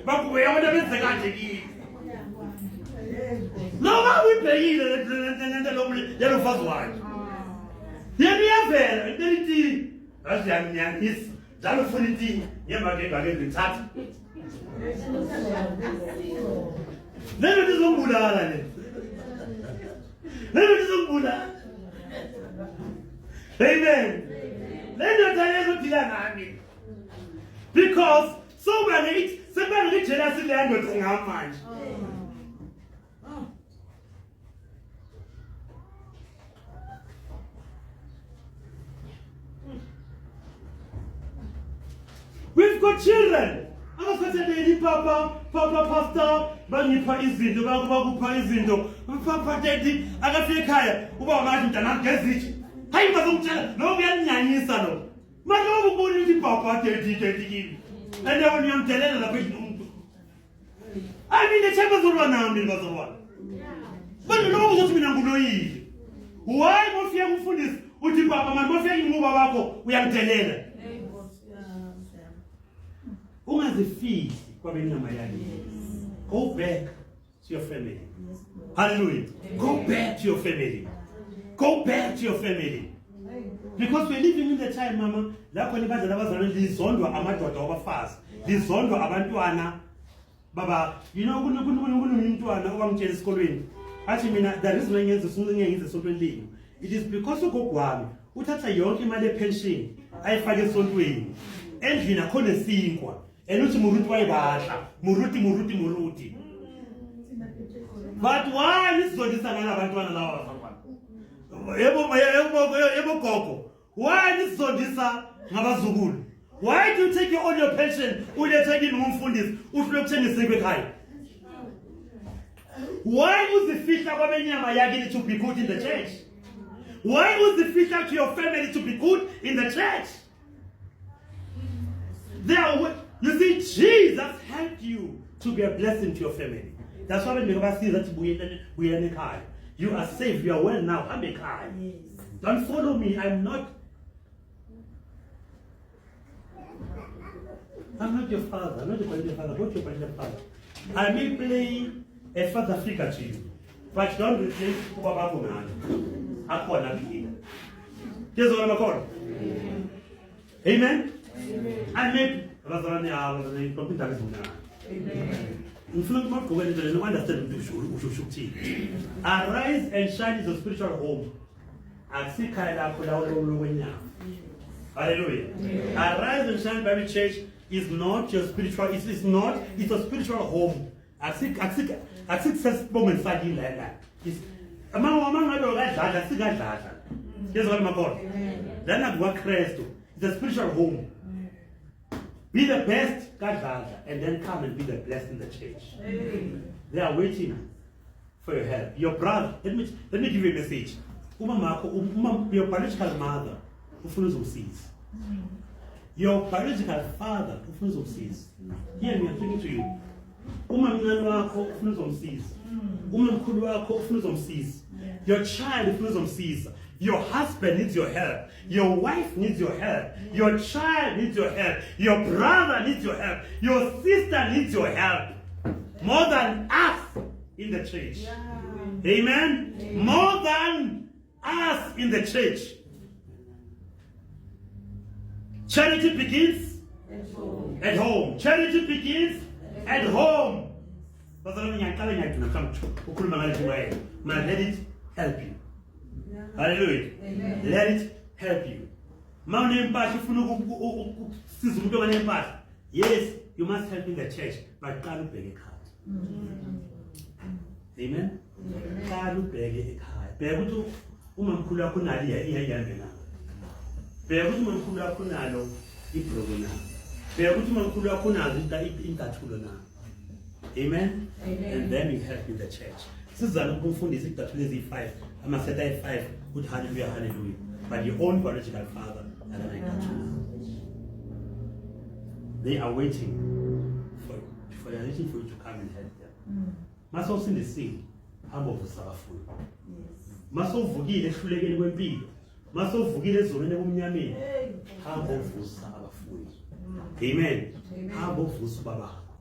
bakubuya abantu abenzekanje kini noma uyibhekile lento lo mfazi wakhe yena uyavela into elithi asiyanyanisa njalo ufuna ithi ngemva ngeke ngithatha lento lizombulala lento lizombulala. Amen. Lento lezophila nami because so many jealousy lento ngamanje. We've got children. Abafetheleli papa pastor bangipha izinto bakupha izinto. Papa daddy akafika ekhaya uba ngathi mntana ngezitshi. Hayi bazongitshela lo uyanyanyisa lo. Manje ubona ukuthi papa daddy kini. Ande wona uyamthelela lapha umuntu. Amine chebezolwa nami bazobona. Manje lo ukuthi mina nguloyile. Why mofika kufundisa uthi papa manje mofika inquba bakho uyamthelela. Ungazifihli kwabenyama yakhe. Go back to your family. Hallelujah. Go back to your family. Go back to your family. Because we're living in the time, mama, lapho libandla labazalwane lizondwa amadoda wabafazi. Lizondwa abantwana. Baba, you know kunomntwana obamtshela esikolweni. Athi mina the reason ngenze esontweni lini. It is because ogogwami uthatha yonke imali yepension ayifake esontweni. Endlini akhona esinkwa. Eluthi muruti wayibadla. Muruti. But why nisizondisa ngala abantwana lawa abafana? Yebo gogo. Why nisizondisa ngabazukulu? Why do you take all your pension ulethe kini ngumfundisi ufike ukuthengisa ekhaya? Why uzifihla kwabenyama yakini to be good in the church? Why uzifihla to your family to be good in the church? You see, Jesus helped you to be a blessing to your family. That's why when you see that we are ekhaya, you are safe, you are well now. I'm ekhaya. Don't follow me. I'm not your father. I'm not your biological father. Not your biological father. I may play a father figure to you, but don't replace Baba Kunani. I call that here. Here's what I'm called. Amen. I may. Amen. Arise and shine is a spiritual home. Hallelujah. Arise and shine Bible Church is not your spiritual, it's a spiritual home. I think moments like that. It's among other guys, here's what I'm called. Then I work Christ. It's a spiritual home. Be the best, God, and then come and be the best in the church. They are waiting for your help. Your brother, let me give you a message. Your biological mother, who sees. Your biological father, who sees. Here we are talking to you. Your child, who sees. Your husband needs your help. Your wife needs your help. Your child needs your help. Your brother needs your help. Your sister needs your help. More than us in the church. Yeah. Amen? Amen? More than us in the church. Charity begins at home. Charity begins at home. Let it help you. Hallelujah. Amen. Let it help you. Yes, you must help in the church, but can't beg a card. Amen. Can't beg a card. Begutu umamkula kunalia iyayangena. Begutu umamkula kunalo iprogona. Begutu umamkula kunazo intathulo na. Amen. And then you help in the church. Sizana kumfundisa intathulo ezi5. I'm a set 5 good hallelujah, hallelujah. But your own biological father, they are waiting for you to come and help them. Must also in the sea, humble for Sabaful. Must also forgive the Shulegen will be. Must also forgive the Zorene Umyami. Humble for Sabaful. Amen. Abo vusu baba.